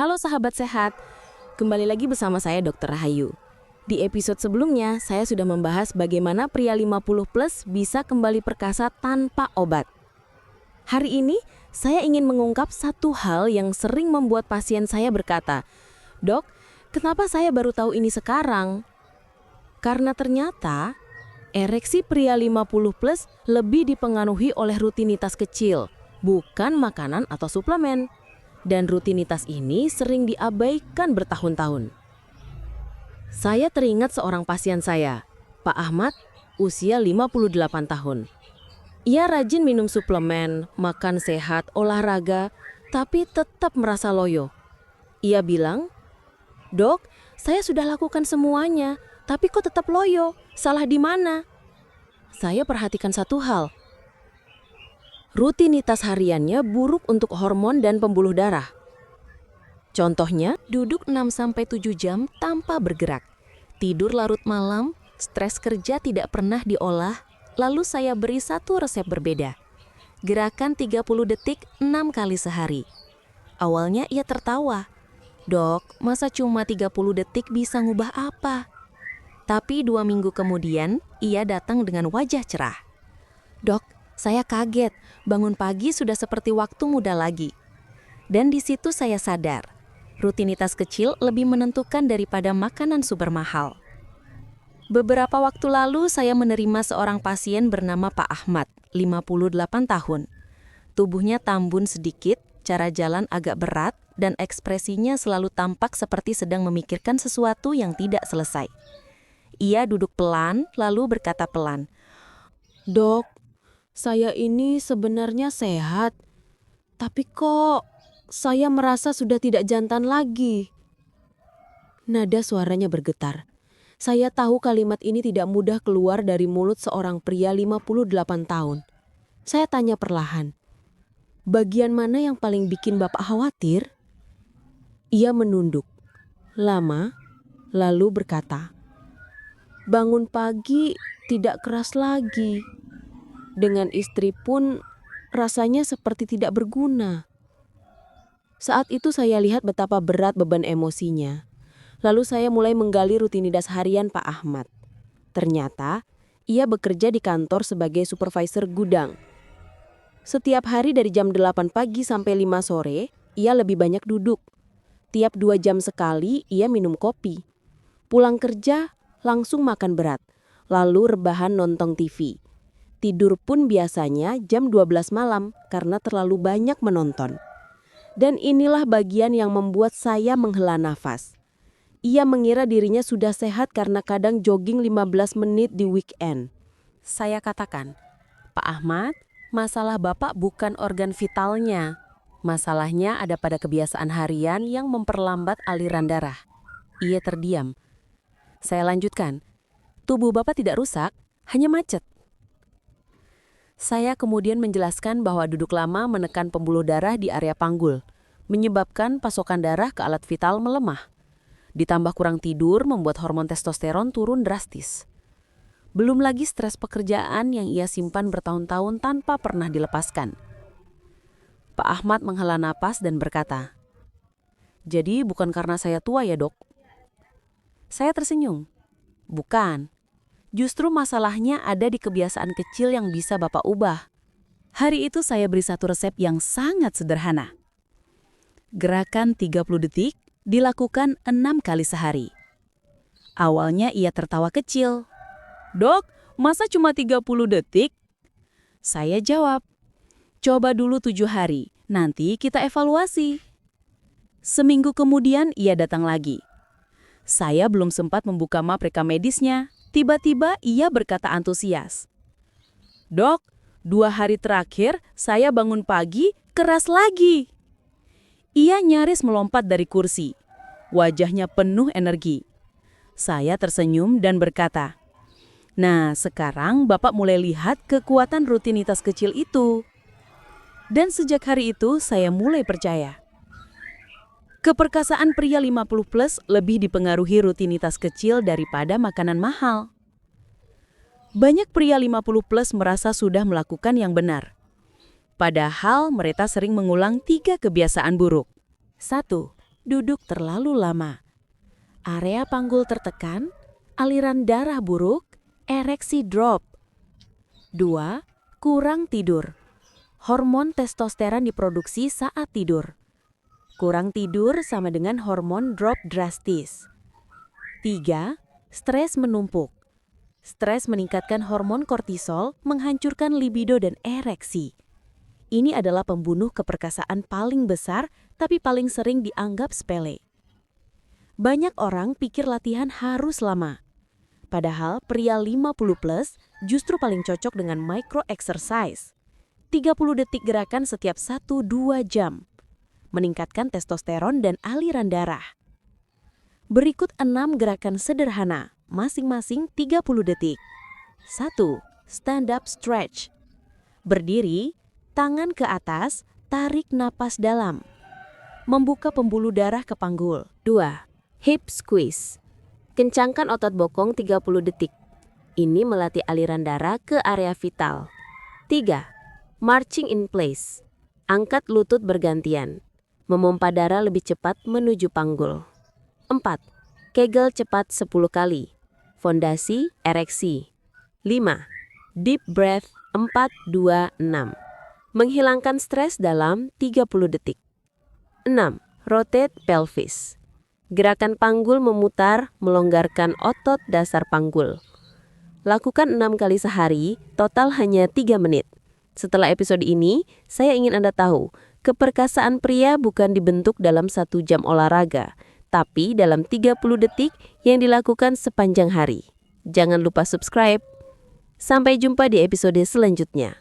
Halo sahabat sehat, kembali lagi bersama saya Dr. Rahayu. Di episode sebelumnya, saya sudah membahas bagaimana pria 50 plus bisa kembali perkasa tanpa obat. Hari ini, saya ingin mengungkap satu hal yang sering membuat pasien saya berkata, "Dok, kenapa saya baru tahu ini sekarang?" Karena ternyata, ereksi pria 50 plus lebih dipengaruhi oleh rutinitas kecil, bukan makanan atau suplemen. Dan rutinitas ini sering diabaikan bertahun-tahun. Saya teringat seorang pasien saya, Pak Ahmad, usia 58 tahun. Ia rajin minum suplemen, makan sehat, olahraga, tapi tetap merasa loyo. Ia bilang, "Dok, saya sudah lakukan semuanya, tapi kok tetap loyo? Salah di mana?" Saya perhatikan satu hal. Rutinitas hariannya buruk untuk hormon dan pembuluh darah. Contohnya, duduk 6-7 jam tanpa bergerak, tidur larut malam, stres kerja tidak pernah diolah, lalu saya beri satu resep berbeda. Gerakan 30 detik 6 kali sehari. Awalnya ia tertawa. "Dok, masa cuma 30 detik bisa ngubah apa?" Tapi 2 minggu kemudian, ia datang dengan wajah cerah. "Dok, saya kaget, bangun pagi sudah seperti waktu muda lagi." Dan di situ saya sadar, rutinitas kecil lebih menentukan daripada makanan super mahal. Beberapa waktu lalu saya menerima seorang pasien bernama Pak Ahmad, 58 tahun. Tubuhnya tambun sedikit, cara jalan agak berat, dan ekspresinya selalu tampak seperti sedang memikirkan sesuatu yang tidak selesai. Ia duduk pelan, lalu berkata pelan, "Dok, saya ini sebenarnya sehat, tapi kok saya merasa sudah tidak jantan lagi." Nada suaranya bergetar. Saya tahu kalimat ini tidak mudah keluar dari mulut seorang pria 58 tahun. Saya tanya perlahan, "Bagian mana yang paling bikin Bapak khawatir?" Ia menunduk lama, lalu berkata, "Bangun pagi tidak keras lagi. Dengan istri pun rasanya seperti tidak berguna." Saat itu saya lihat betapa berat beban emosinya. Lalu saya mulai menggali rutinitas harian Pak Ahmad. Ternyata, ia bekerja di kantor sebagai supervisor gudang. Setiap hari dari jam 8 pagi sampai 5 sore, ia lebih banyak duduk. Tiap 2 jam sekali, ia minum kopi. Pulang kerja, langsung makan berat, lalu rebahan nonton TV. Tidur pun biasanya jam 12 malam karena terlalu banyak menonton. Dan inilah bagian yang membuat saya menghela nafas. Ia mengira dirinya sudah sehat karena kadang jogging 15 menit di weekend. Saya katakan, "Pak Ahmad, masalah Bapak bukan organ vitalnya. Masalahnya ada pada kebiasaan harian yang memperlambat aliran darah." Ia terdiam. Saya lanjutkan, "Tubuh Bapak tidak rusak, hanya macet." Saya kemudian menjelaskan bahwa duduk lama menekan pembuluh darah di area panggul, menyebabkan pasokan darah ke alat vital melemah. Ditambah kurang tidur membuat hormon testosteron turun drastis. Belum lagi stres pekerjaan yang ia simpan bertahun-tahun tanpa pernah dilepaskan. Pak Ahmad menghela napas dan berkata, "Jadi bukan karena saya tua ya, Dok?" Saya tersenyum. "Bukan. Justru masalahnya ada di kebiasaan kecil yang bisa Bapak ubah." Hari itu saya beri satu resep yang sangat sederhana. Gerakan 30 detik dilakukan 6 kali sehari. Awalnya ia tertawa kecil. "Dok, masa cuma 30 detik?" Saya jawab, "Coba dulu 7 hari, nanti kita evaluasi." Seminggu kemudian ia datang lagi. Saya belum sempat membuka map rekam medisnya. Tiba-tiba ia berkata antusias, "Dok, 2 hari terakhir saya bangun pagi keras lagi." Ia nyaris melompat dari kursi. Wajahnya penuh energi. Saya tersenyum dan berkata, "Nah, sekarang Bapak mulai lihat kekuatan rutinitas kecil itu." Dan sejak hari itu saya mulai percaya. Keperkasaan pria 50 plus lebih dipengaruhi rutinitas kecil daripada makanan mahal. Banyak pria 50 plus merasa sudah melakukan yang benar. Padahal mereka sering mengulang 3 kebiasaan buruk. 1. duduk terlalu lama. Area panggul tertekan, aliran darah buruk, ereksi drop. 2. Kurang tidur. Hormon testosteron diproduksi saat tidur. Kurang tidur sama dengan hormon drop drastis. 3. Stres menumpuk. Stres meningkatkan hormon kortisol, menghancurkan libido dan ereksi. Ini adalah pembunuh keperkasaan paling besar, tapi paling sering dianggap sepele. Banyak orang pikir latihan harus lama. Padahal pria 50 plus justru paling cocok dengan micro exercise. 30 detik gerakan setiap 1-2 jam. Meningkatkan testosteron dan aliran darah. Berikut 6 gerakan sederhana, masing-masing 30 detik. 1. Stand up stretch. Berdiri, tangan ke atas, tarik napas dalam. Membuka pembuluh darah ke panggul. 2. Hip squeeze. Kencangkan otot bokong 30 detik. Ini melatih aliran darah ke area vital. 3. Marching in place. Angkat lutut bergantian. Memompa darah lebih cepat menuju panggul. 4. Kegel cepat 10 kali. Fondasi, ereksi. 5. Deep breath 4-2-6. Menghilangkan stres dalam 30 detik. 6. Rotate pelvis. Gerakan panggul memutar, melonggarkan otot dasar panggul. Lakukan 6 kali sehari, total hanya 3 menit. Setelah episode ini, saya ingin Anda tahu, keperkasaan pria bukan dibentuk dalam 1 jam olahraga, tapi dalam 30 detik yang dilakukan sepanjang hari. Jangan lupa subscribe. Sampai jumpa di episode selanjutnya.